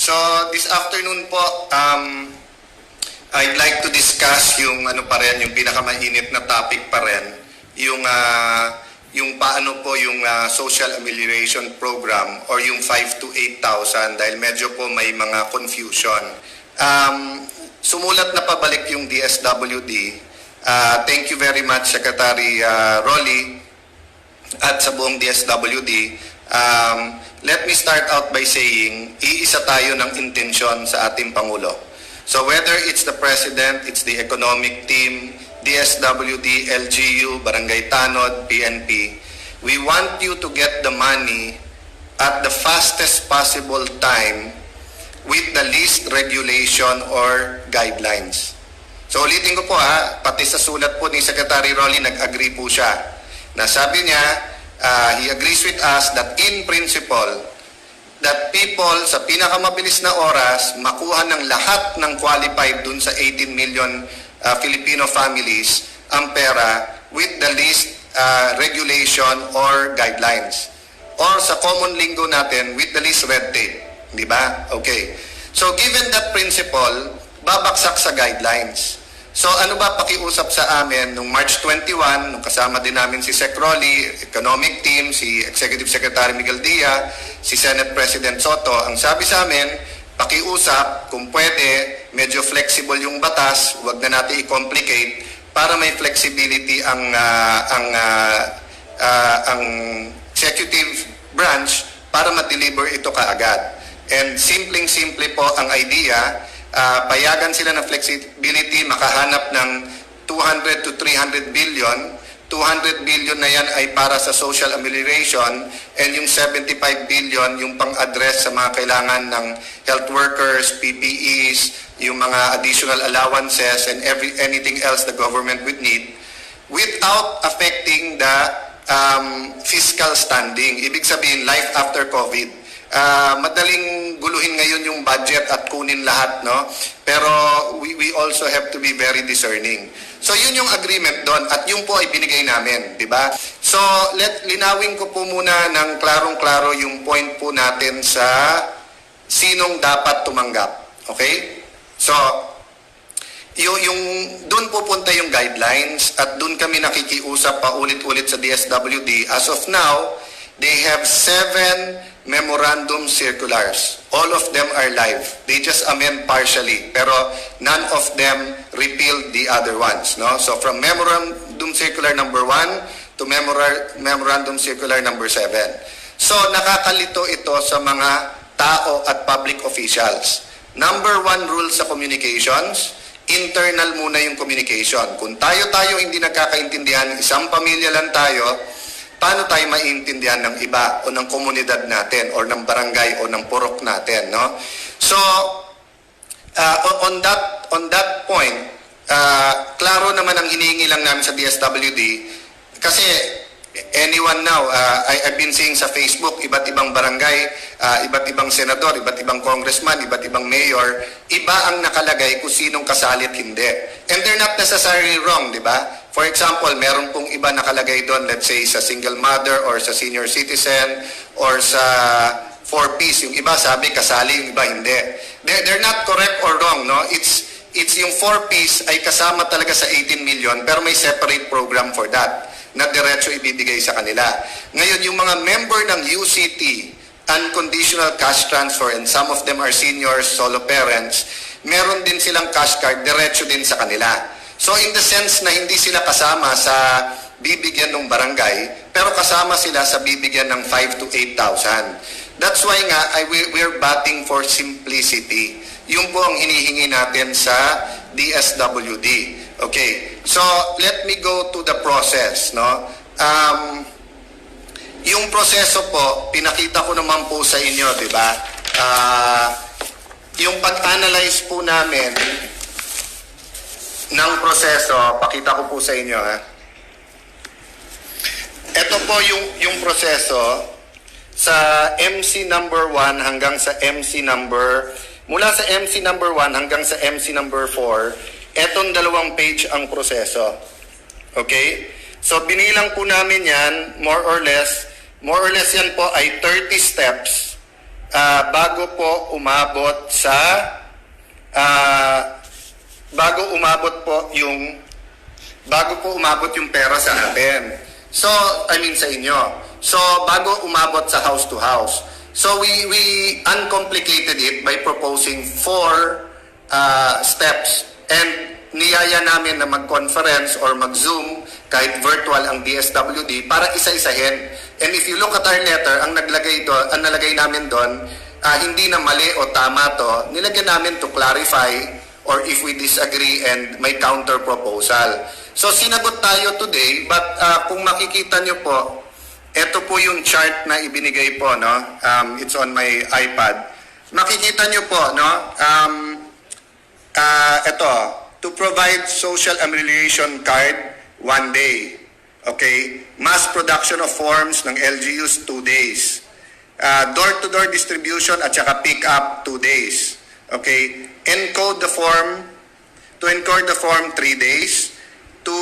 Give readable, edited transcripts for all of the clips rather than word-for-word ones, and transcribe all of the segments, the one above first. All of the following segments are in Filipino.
So this afternoon po, I'd like to discuss yung ano pa rin, yung pinakamainit na topic pa rin, yung paano po yung social amelioration program or yung 5 to 8,000 dahil medyo po may mga confusion. Sumulat na pabalik yung DSWD. Thank you very much Secretary Rolly at sa buong DSWD. Let me start out by saying, iisa tayo ng intensyon sa ating Pangulo. So whether it's the President, it's the economic team, DSWD, LGU, Barangay Tanod, PNP, we want you to get the money at the fastest possible time with the least regulation or guidelines. So ulitin ko po pati sa sulat po ni Secretary Rolly, nag-agree po siya. Na sabi niya, he agrees with us that in principle, that people sa pinakamabilis na oras makuha ng lahat ng qualified dun sa 18 million Filipino families ang pera with the least regulation or guidelines. Or sa common lingo natin, with the least red tape. Di ba? Okay. So given that principle, babaksak sa guidelines. So ano ba pakiusap sa amin nung March 21, nung kasama din namin si Sec Rolly, economic team, si Executive Secretary Miguel Dia, si Senate President Soto, ang sabi sa amin, pakiusap kung pwede, medyo flexible yung batas, wag na natin i-complicate para may flexibility ang executive branch para ma-deliver ito kaagad. And simpleng-simple po ang idea, payagan sila ng flexibility, makahanap ng 200 to 300 billion. 200 billion na yan ay para sa social amelioration and yung 75 billion yung pang-address sa mga kailangan ng health workers, PPEs, yung mga additional allowances and anything else the government would need without affecting the fiscal standing. Ibig sabihin, life after COVID. Madaling guluhin ngayon yung budget at kunin lahat, no? Pero we also have to be very discerning. So yun yung agreement doon at yun po ay binigay namin, di ba? So linawin ko po muna ng klarong-klaro yung point po natin sa sinong dapat tumanggap. Okay? So yung doon pupunta yung guidelines at doon kami nakikiusap pa ulit-ulit sa DSWD. As of now, they have 7 memorandum circulars. All of them are live. They just amend partially, pero none of them repealed the other ones. No? So from memorandum circular number 1 to memorandum circular number 7. So nakakalito ito sa mga tao at public officials. Number 1 rule sa communications, internal muna yung communication. Kung tayo hindi nagkakaintindihan, isang pamilya lang tayo, paano tayo maiintindihan ng iba o ng komunidad natin o ng barangay o ng purok natin, no? So on that point, klaro naman ang hinihingi lang namin sa DSWD kasi anyone now, I've been seeing sa Facebook, iba't ibang barangay, iba't ibang senador, iba't ibang congressman, iba't ibang mayor, iba ang nakalagay kung sinong kasali at hindi. And they're not necessarily wrong, di ba? For example, meron pong iba nakalagay doon, let's say sa single mother or sa senior citizen or sa 4Ps. Yung iba sabi kasali, yung iba hindi. They're not correct or wrong, no? It's yung 4Ps ay kasama talaga sa 18 million pero may separate program for that na diretso ibibigay sa kanila. Ngayon, yung mga member ng UCT, unconditional cash transfer, and some of them are seniors, solo parents, meron din silang cash card, diretso din sa kanila. So in the sense na hindi sila kasama sa bibigyan ng barangay, pero kasama sila sa bibigyan ng 5 to 8,000. That's why nga, we're batting for simplicity. Yung po ang hinihingi natin sa DSWD. Okay, so let me go to the process, no? Yung proseso po, pinakita ko naman po sa inyo, di ba? Yung pag-analyze po namin ng proseso, pakita ko po sa inyo, ha? Ito po yung proseso sa MC number 1 hanggang sa MC number, mula sa MC number 1 hanggang sa MC number 4, etong 2 page ang proseso. Okay? So binilang po namin yan, more or less yan po ay 30 steps bago po umabot sa bago po umabot yung pera sa atin. So, I mean sa inyo. So, bago umabot sa house to house. So, we uncomplicated it by proposing 4 steps. And niyaya namin na mag-conference or mag-Zoom kahit virtual ang DSWD para isa-isahin. And if you look at our letter, ang nalagay namin doon, hindi na mali o tama to, nilagyan namin to clarify or if we disagree and may counter proposal. So sinagot tayo today, but kung makikita nyo po, ito po yung chart na ibinigay po, no? It's on my iPad. Makikita nyo po, no? Ito, to provide social amelioration card, 1 day. Okay? Mass production of forms ng LGUs, 2 days. Door-to-door distribution at saka pick-up, 2 days. Okay? To encode the form, 3 days. To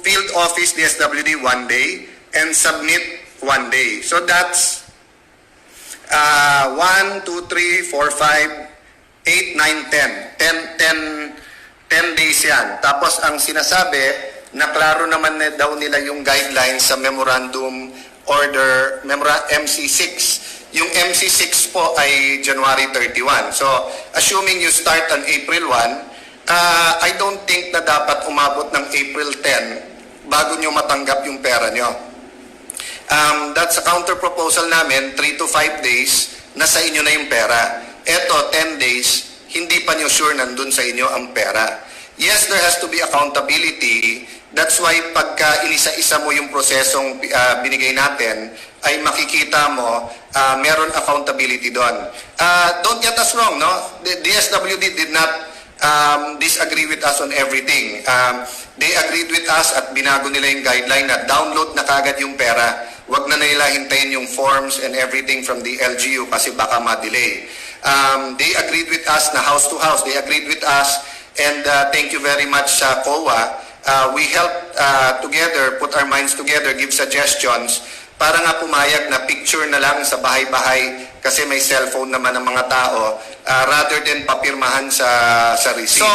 field office DSWD, 1 day. And submit, 1 day. So that's 1, 2, 3, 4, 5, 8, 9, 10. 10 days yan. Tapos ang sinasabi, na klaro naman daw nila yung guidelines sa Memorandum Order, MC6. Yung MC6 po ay January 31. So, assuming you start on April 1, I don't think na dapat umabot ng April 10 bago nyo matanggap yung pera nyo. That's a counter proposal namin, 3 to 5 days, nasa inyo na yung pera. Eto, 10 days, hindi pa nyo sure nandun sa inyo ang pera. Yes, there has to be accountability. That's why pagka inisa-isa mo yung prosesong binigay natin, ay makikita mo, meron accountability doon. Don't get us wrong, no? The DSWD did not disagree with us on everything. They agreed with us at binago nila yung guideline na download na kagad yung pera. Huwag na nila hintayin yung forms and everything from the LGU kasi baka ma-delay. They agreed with us na house to house. They agreed with us and thank you very much sa COA. We helped together, put our minds together, give suggestions para nga pumayag na picture na lang sa bahay-bahay kasi may cellphone naman ng mga tao rather than papirmahan sa receipt. So,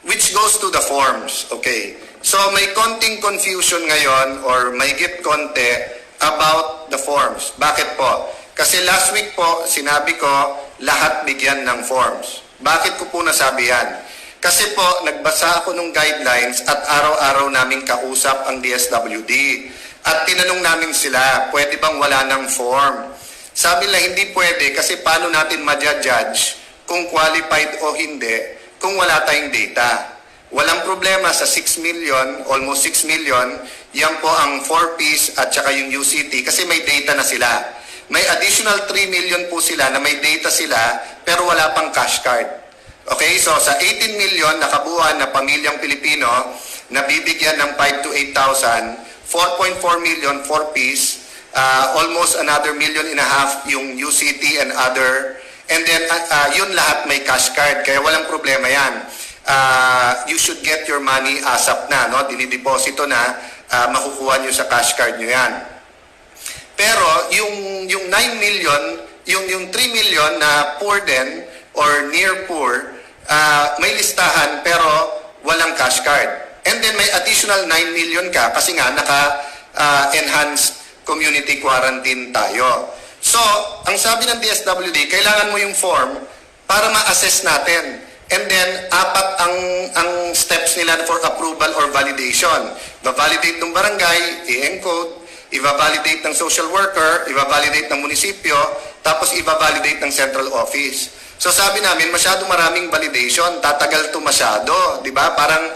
which goes to the forms, okay? So, may konting confusion ngayon or may git konti about the forms. Bakit po? Kasi last week po, sinabi ko, lahat bigyan ng forms. Bakit ko po nasabi yan? Kasi po, nagbasa ako ng guidelines at araw-araw naming kausap ang DSWD. At tinanong namin sila, pwede bang wala ng form? Sabi nila, hindi pwede kasi paano natin ma-judge kung qualified o hindi kung wala tayong data. Walang problema sa 6 million, almost 6 million, yan po ang 4Ps at saka yung UCT kasi may data na sila. May additional 3 million po sila na may data sila pero wala pang cash card. Okay, so sa 18 million nakabuuan na pamilyang Pilipino na bibigyan ng 5 to 8,000, 4.4 million 4Ps, almost another 1.5 million yung UCT and other, and then yun lahat may cash card kaya walang problema yan. You should get your money ASAP na, no? Dinideposito na, makukuha nyo sa cash card nyo yan. Pero yung 9 million, yung 3 million na poor din or near poor, may listahan pero walang cash card. And then may additional 9 million ka kasi nga naka-enhanced community quarantine tayo. So, ang sabi ng DSWD, kailangan mo yung form para ma-assess natin. And then, 4 ang steps nila for approval or validation. I-validate ng barangay, i-encode, i-validate ng social worker, i-validate ng munisipyo, tapos i-validate ng central office. So sabi namin, masyado maraming validation, tatagal to masyado, di ba? Parang,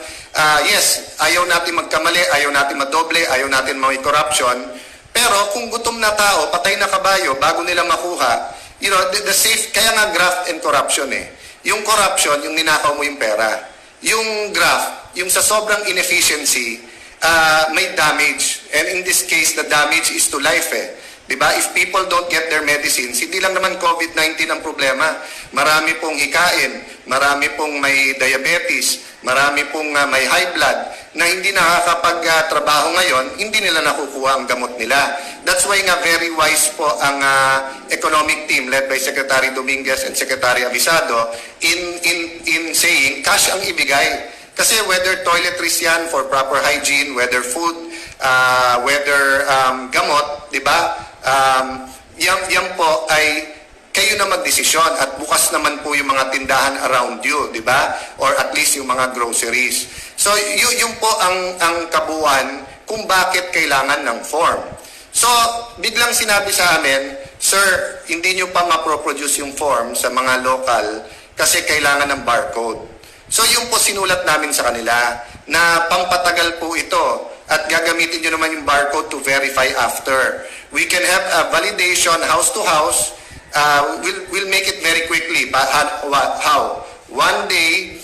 yes, ayaw natin magkamali, ayaw natin madoble, ayaw natin may corruption, pero kung gutom na tao, patay na kabayo, bago nila makuha, you know, the safe, kaya nga graft and corruption eh. Yung corruption, yung ninakaw mo yung pera. Yung graft, yung sa sobrang inefficiency, may damage. And in this case, the damage is to life eh. Diba? If people don't get their medicines, hindi lang naman COVID-19 ang problema. Marami pong hikain, marami pong may diabetes, Marami pong may high blood na hindi nakakapag-trabaho ngayon, hindi nila nakukuha ang gamot nila. That's why nga very wise po ang economic team led by Secretary Dominguez and Secretary Avisado in saying cash ang ibigay. Kasi whether toiletries yan for proper hygiene, whether food, whether gamot, di ba? Yan po ay kayo na magdesisyon at bukas naman po yung mga tindahan around you, di ba? Or at least yung mga groceries. So, yun po ang kabuuan kung bakit kailangan ng form. So, biglang sinabi sa amin, Sir, hindi nyo pa maproproduce yung form sa mga local kasi kailangan ng barcode. So, yun po sinulat namin sa kanila na pampatagal po ito at gagamitin nyo naman yung barcode to verify after. We can have a validation house to house. We'll make it very quickly. How? One day,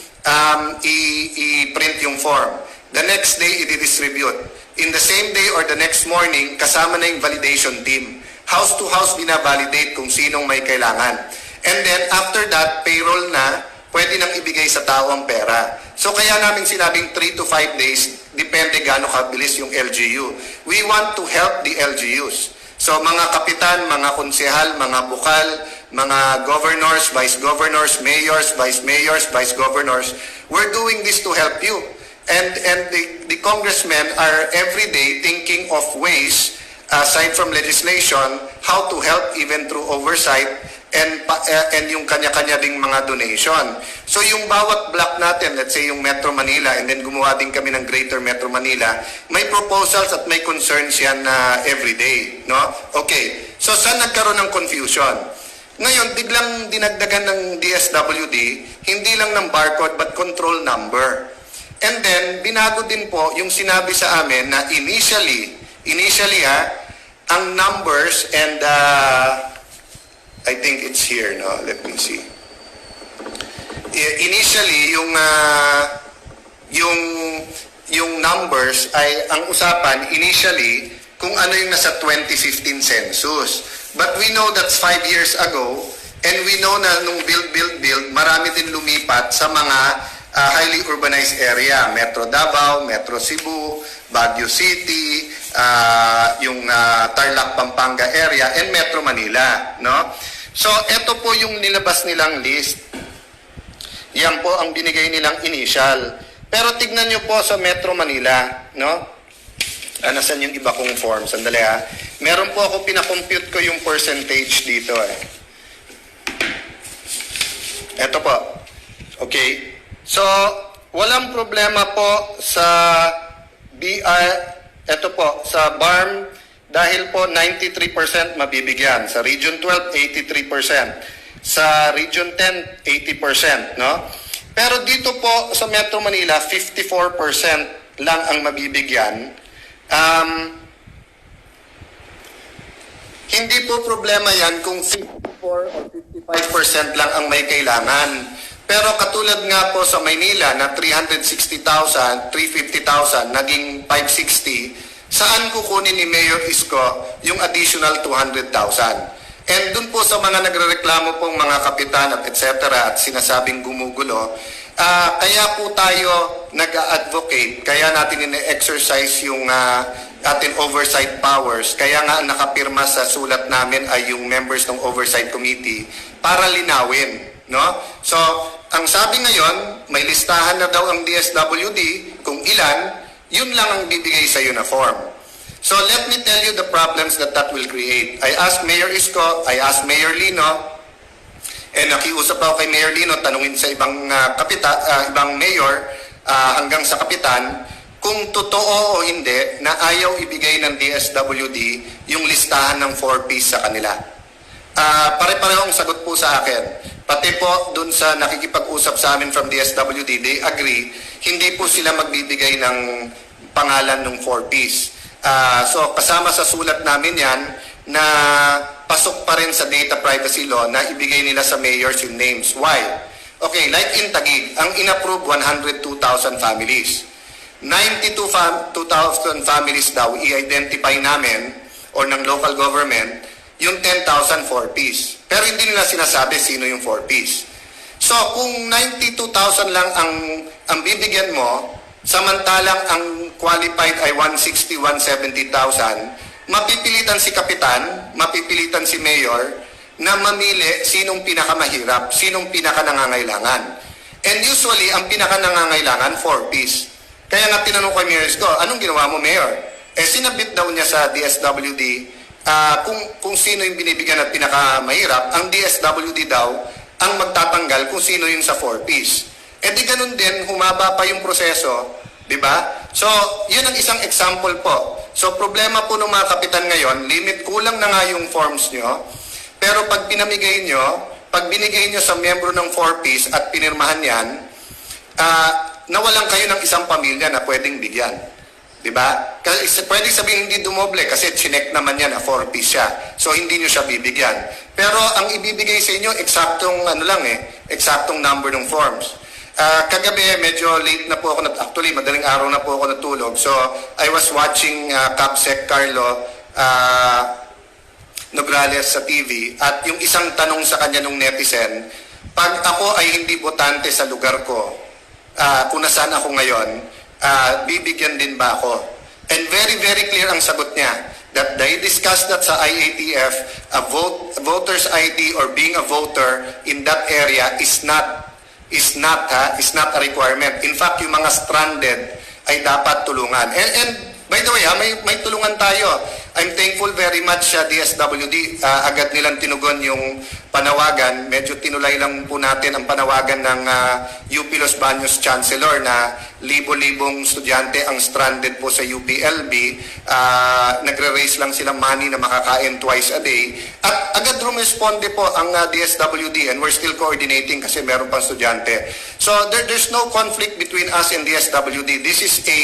i-print yung form. The next day, i-distribute. In the same day or the next morning, kasama na yung validation team. House to house, binavalidate kung sinong may kailangan. And then, after that, payroll na, pwede nang ibigay sa tao ang pera. So, kaya namin sinabing 3 to 5 days, depende gaano kabilis yung LGU. We want to help the LGUs. So mga kapitan, mga konsehal, mga bukal, mga governors, vice governors, mayors, vice governors, we're doing this to help you. And the congressmen are every day thinking of ways, aside from legislation, how to help even through oversight and yung kanya-kanya ding mga donation. So yung bawat block natin, let's say yung Metro Manila, and then gumawa din kami ng Greater Metro Manila, may proposals at may concerns yan every day, no? Okay, so saan nagkaroon ng confusion? Ngayon, biglang dinagdagan ng DSWD, hindi lang ng barcode but control number. And then, binago din po yung sinabi sa amin na initially ang numbers and I think it's here, no? Let me see. Initially, yung numbers ay ang usapan initially kung ano yung nasa 2015 census. But we know that's 5 years ago and we know na nung build, marami din lumipat sa mga highly urbanized area. Metro Davao, Metro Cebu, Baguio City, yung Tarlac, Pampanga area, and Metro Manila, no? So, ito po yung nilabas nilang list. Yan po ang binigay nilang initial. Pero tignan nyo po sa Metro Manila, no? Nasaan yung iba kong form? Sandali ha. Meron po ako, pinakompute ko yung percentage dito eh. Ito po. Okay. So, walang problema po sa ito po, sa BARM, dahil po 93% mabibigyan. Sa Region 12, 83%. Sa Region 10, 80%, no? Pero dito po sa Metro Manila, 54% lang ang mabibigyan. Hindi po problema yan kung 54 or 55% lang ang may kailangan. Pero katulad nga po sa Maynila na 360,000, 350,000, naging 560, saan kukunin ni Mayor Isko yung additional 200,000? And dun po sa mga nagrereklamo pong mga kapitan at etc. at sinasabing gumugulo, kaya po tayo nag-advocate, kaya natin ine-exercise yung ating oversight powers, kaya nga nakapirma sa sulat namin ay yung members ng oversight committee para linawin, no? So, ang sabi ngayon, may listahan na daw ang DSWD kung ilan, yun lang ang bibigay sa uniform. So let me tell you the problems that will create. I asked Mayor Isko, I asked Mayor Lino, and nakiusap ako kay Mayor Lino, tanungin sa ibang ibang mayor hanggang sa kapitan, kung totoo o hindi na ayaw ibigay ng DSWD yung listahan ng 4Ps sa kanila. Pare-parehong sagot po sa akin. Pati po dun sa nakikipag-usap sa amin from DSWD, they agree, hindi po sila magbibigay ng pangalan ng 4Ps. So kasama sa sulat namin yan na pasok pa rin sa data privacy law na ibigay nila sa mayors yung names. Why? Okay, like in Taguig, ang in-approve 102,000 families. 92,000 families daw i-identify namin or ng local government yung 10,000 4Ps. Pero hindi nila sinasabi sino yung 4Ps. So kung 92,000 lang ang ang bibigyan mo, samantalang ang qualified ay 160, 170,000, mapipilitan si kapitan, mapipilitan si mayor na mamili sinong pinakamahirap, sinong pinakanangangailangan. And usually, ang pinakanangangailangan, 4-piece. Kaya nga tinanong ko kay Mayor Isko, anong ginawa mo, Mayor? Sinabit daw niya sa DSWD kung sino yung binibigyan at pinakamahirap. Ang DSWD daw ang magtatanggal kung sino yung sa 4-piece. Di ganun din, humaba pa yung proseso, di ba? So, yun ang isang example po. So, problema po ng mga kapitan ngayon, limit kulang na nga yung forms nyo, pero pag binigay nyo sa miyembro ng 4-piece at pinirmahan yan, nawalan kayo ng isang pamilya na pwedeng bigyan. Diba? Kasi pwede sabihin hindi dumoble kasi chinek naman yan na 4-piece siya. So hindi nyo siya bibigyan. Pero ang ibibigay sa inyo, eksaktong number ng forms. Kagabi, medyo late na po ako, actually madaling araw na po ako natulog. So I was watching Capsec Carlo Nograles sa TV at yung isang tanong sa kanya nung netizen, pag ako ay hindi botante sa lugar ko, kung nasaan ako ngayon, bibigyan din ba ako? And very, very clear ang sagot niya that they discussed that sa IATF, voter's ID or being a voter in that area is not a requirement. In fact, yung mga stranded ay dapat tulungan. And by the way, may tulungan tayo. I'm thankful very much sa DSWD. Agad nilang tinugon yung panawagan. Medyo tinulay lang po natin ang panawagan ng UP Los Baños Chancellor na libo-libong estudyante ang stranded po sa UPLB. Nagre-raise lang silang money na makakain twice a day. At agad rumisponde po ang DSWD and we're still coordinating kasi meron pang estudyante. So there's no conflict between us and DSWD. This is a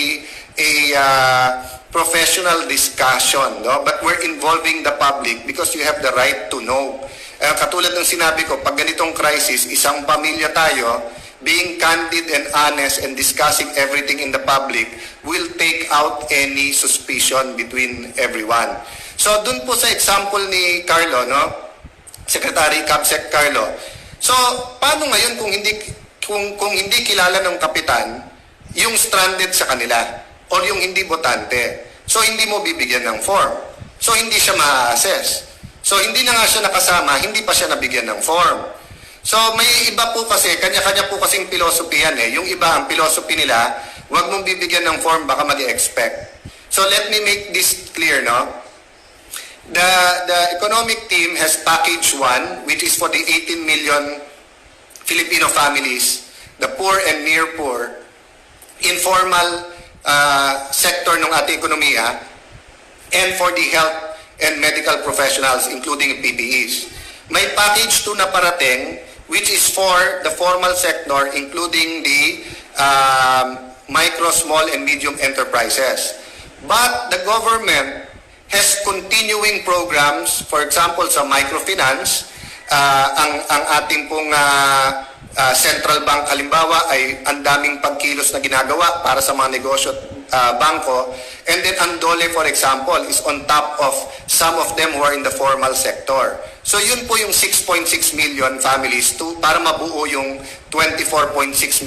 professional discussion, no? But we're involving the public because you have the right to know. Katulad ng sinabi ko, pag ganitong crisis, isang pamilya tayo, being candid and honest and discussing everything in the public will take out any suspicion between everyone. So, dun po sa example ni Carlo, no? Secretary Capsec Carlo. So, paano ngayon kung hindi kilala ng kapitan yung stranded sa kanila o yung hindi botante? So, hindi mo bibigyan ng form. So, hindi siya ma-assess. So, hindi na nga siya nakasama, hindi pa siya nabigyan ng form. So, may iba po kasi, kanya-kanya po kasing philosophy yan eh. Yung iba, ang philosophy nila, huwag mong bibigyan ng form, baka mag-expect. So, let me make this clear, no? The economic team has package 1, which is for the 18 million Filipino families, the poor and near poor, informal sector ng ating ekonomiya, and for the health and medical professionals, including PPEs. May package 2 na parating, which is for the formal sector, including the micro, small, and medium enterprises. But the government has continuing programs, for example, sa microfinance, ang ating pong central bank halimbawa ay ang daming pagkilos na ginagawa para sa mga negosyo at bangko. And then ang DOLE, for example, is on top of some of them who are in the formal sector. So yun po yung 6.6 million families para mabuo yung 24.6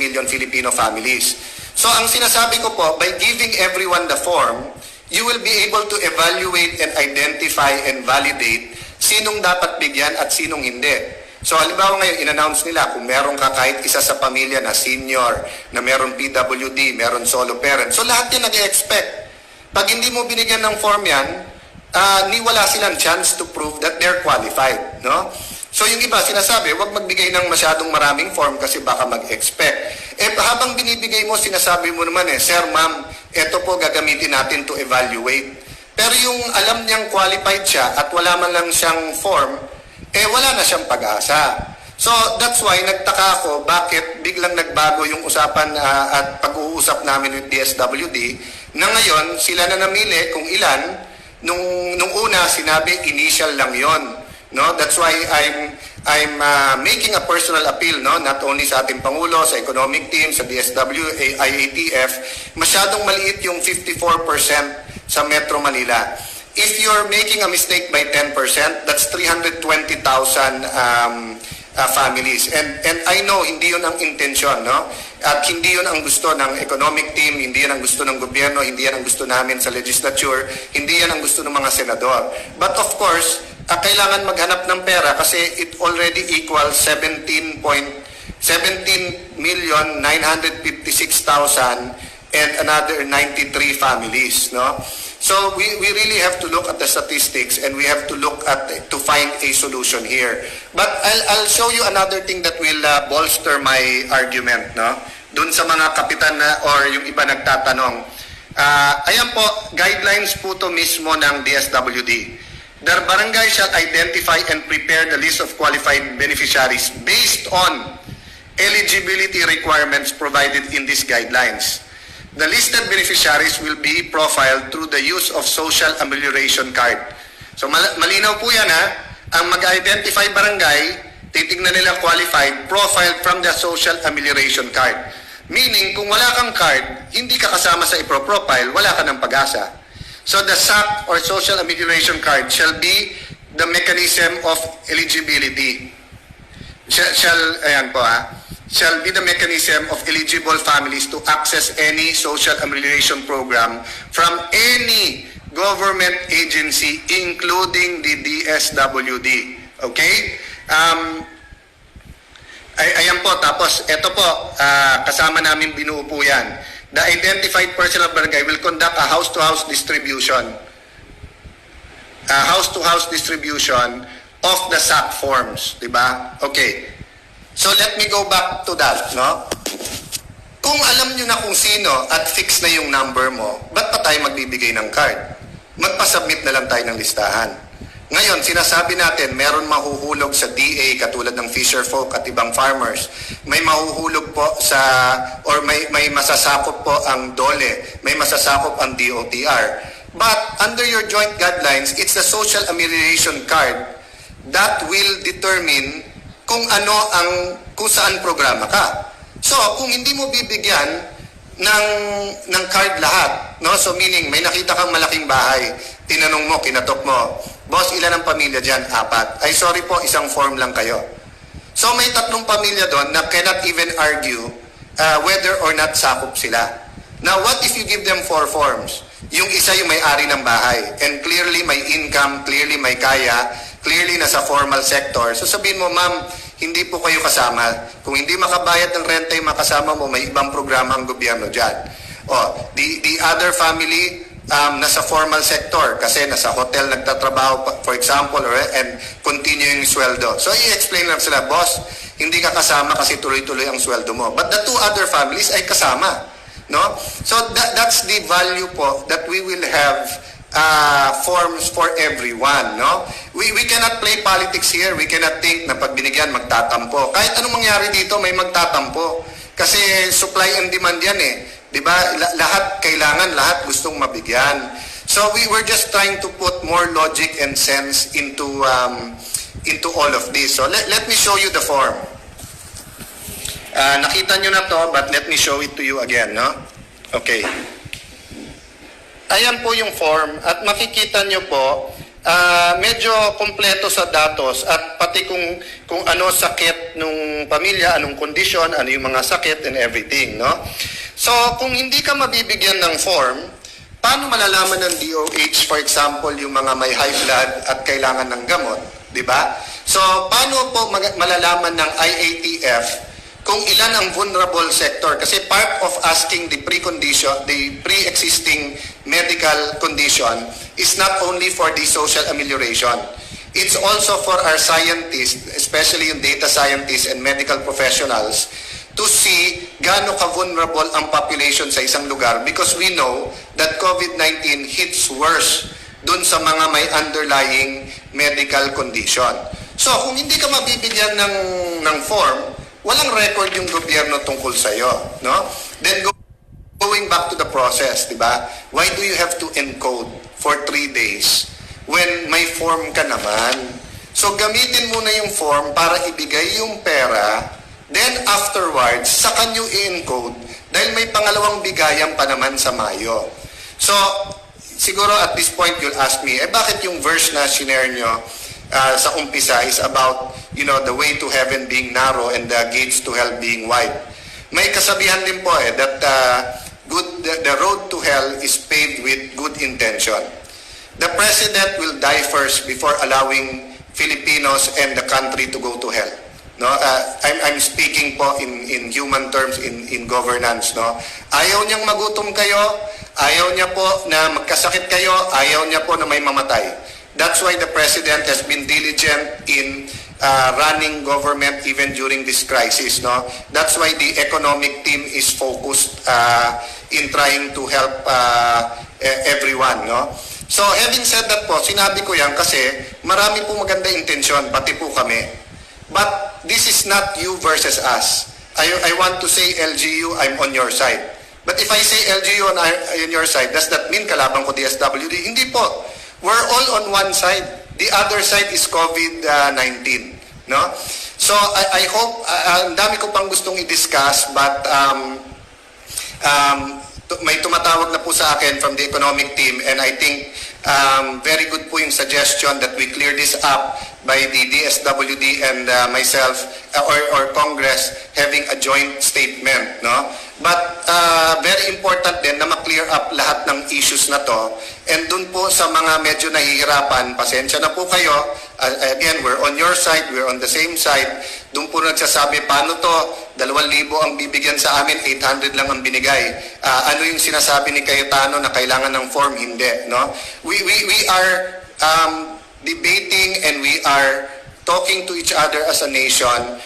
million Filipino families. So ang sinasabi ko po, by giving everyone the form, you will be able to evaluate and identify and validate sinong dapat bigyan at sinong hindi. So, halimbawa ngayon, in-announce nila kung meron ka kahit isa sa pamilya na senior, na meron PWD, meron solo parent. So, lahat yan nag-expect. Pag hindi mo binigyan ng form yan, wala silang chance to prove that they're qualified. No? So, yung iba, sinasabi, huwag magbigay ng masyadong maraming form kasi baka mag-expect. Habang binibigay mo, sinasabi mo naman Sir, ma'am, eto po gagamitin natin to evaluate. Pero yung alam niyang qualified siya at wala man lang siyang form, wala na siyang pag-asa. So, that's why nagtaka ako bakit biglang nagbago yung usapan at pag-uusap namin with DSWD na ngayon sila na namili kung ilan. Nung una, sinabi initial lang yon. No? That's why I'm making a personal appeal, no? Not only sa ating Pangulo, sa economic team, sa DSW, IATF, masyadong maliit yung 54% sa Metro Manila. if you're making a mistake by 10%, that's 320,000 families. And I know, hindi yun ang intensyon, no? At hindi yun ang gusto ng economic team, hindi yan ang gusto ng gobyerno, hindi yan ang gusto namin sa legislature, hindi yan ang gusto ng mga senador. But of course, kailangan maghanap ng pera kasi it already equals 17,956,000 and another 93 families, no? So we really have to look at the statistics and we have to look at to find a solution here. But I'll show you another thing that will bolster my argument, no? Doon sa mga kapitan na or yung iba nagtatanong. Ayan po, guidelines po to mismo ng DSWD. The barangay shall identify and prepare the list of qualified beneficiaries based on eligibility requirements provided in these guidelines. The listed beneficiaries will be profiled through the use of social amelioration card. So malinaw po yan, ha? Ang mag-identify barangay, titignan nila qualified, profiled from the social amelioration card. Meaning, kung wala kang card, hindi ka kasama sa ipro-profile, wala ka ng pag-asa. So the SAC or social amelioration card shall be the mechanism of eligibility. Shall be the mechanism of eligible families to access any social amelioration program from any government agency, including the DSWD. Okay? Ayan po, tapos ito po, kasama namin binuo po yan. The identified person of barangay will conduct a house-to-house distribution. House-to-house distribution of the SAC forms. Diba? Okay. So let me go back to that, no? Kung alam nyo na kung sino at fix na yung number mo, ba't pa tayo magbibigay ng card? Magpasubmit na lang tayo ng listahan. Ngayon, sinasabi natin, meron mahuhulog sa DA katulad ng fisher folk at ibang farmers. May mahuhulog po sa, or may masasakop po ang DOLE, may masasakop ang DOTR. But under your joint guidelines, it's the social amelioration card that will determine kung kung saan programa ka. So, kung hindi mo bibigyan ng card lahat, no? So meaning may nakita kang malaking bahay, tinanong mo, kinatok mo, boss, ilan ang pamilya diyan? 4. Ay sorry po, isang form lang kayo. So may 3 pamilya doon na cannot even argue whether or not sakop sila. Now, what if you give them 4 forms? Yung isa yung may-ari ng bahay and clearly may income, clearly may kaya, clearly nasa formal sector. So sabihin mo, ma'am, hindi po kayo kasama. Kung hindi makabayad ng renta yung makasama mo, may ibang programa ang gobyerno dyan. The other family, nasa formal sector kasi nasa hotel nagtatrabaho, for example, and continuing sweldo. So i-explain lang sila, boss, hindi ka kasama kasi tuloy-tuloy ang sweldo mo. But the 2 other families ay kasama. No? So that's the value po that we will have forms for everyone, no? We cannot play politics here. We cannot think na pag binigyan magtatampo. Kahit anong mangyari dito, may magtatampo. Kasi supply and demand yan eh. 'Di ba? Lahat kailangan, lahat gustong mabigyan. So we were just trying to put more logic and sense into all of this. So let me show you the form. Nakita nyo na to, but let me show it to you again, no? Okay. Ayan po yung form at makikita nyo po medyo kompleto sa datos at pati kung ano sakit nung pamilya, anong kondisyon, ano yung mga sakit and everything, no? So kung hindi ka mabibigyan ng form, paano malalaman ng DOH, for example, yung mga may high blood at kailangan ng gamot, di ba? So paano po malalaman ng IATF kung ilan ang vulnerable sector? Kasi part of asking the pre-existing medical condition is not only for the social amelioration. It's also for our scientists, especially yung data scientists and medical professionals, to see gaano ka-vulnerable ang population sa isang lugar because we know that COVID-19 hits worse dun sa mga may underlying medical condition. So, kung hindi ka mabibigyan ng form, walang record yung gobyerno tungkol sa'yo, no? Then going back to the process, di ba? Why do you have to encode for 3 days when may form ka naman? So gamitin mo na yung form para ibigay yung pera, then afterwards, saka nyo i-encode dahil may pangalawang bigayan pa naman sa Mayo. So, siguro at this point you'll ask me, bakit yung verse na shinare nyo sa umpisa is about, the way to heaven being narrow and the gates to hell being wide. May kasabihan din po that the road to hell is paved with good intention. The president will die first before allowing Filipinos and the country to go to hell. No, I'm speaking po in human terms, in governance. No, ayaw niyang magutom kayo, ayaw niya po na magkasakit kayo, ayaw niya po na may mamatay. That's why the president has been diligent in running government even during this crisis. No, that's why the economic team is focused in trying to help everyone. No. So having said that po, sinabi ko yan kasi marami po maganda intensyon, pati po kami. But this is not you versus us. I want to say LGU, I'm on your side. But if I say LGU on your side, does that mean kalaban ko DSWD? Hindi po. We're all on one side. The other side is COVID-19. No? So I hope, ang dami ko pang gustong i-discuss, but may tumatawag na po sa akin from the economic team, and I think very good po yung suggestion that we clear this up by the DSWD and myself or Congress having a joint statement, no? But very important din na ma-clear up lahat ng issues na to, and dun po sa mga medyo nahihirapan, pasensya na po kayo. Again, we're on your side, we're on the same side. Dun po nagsasabi, paano to? 2,000 ang bibigyan sa amin, 800 lang ang binigay. Ano yung sinasabi ni Cayetano na kailangan ng form? Hindi, no? We are debating and we are talking to each other as a nation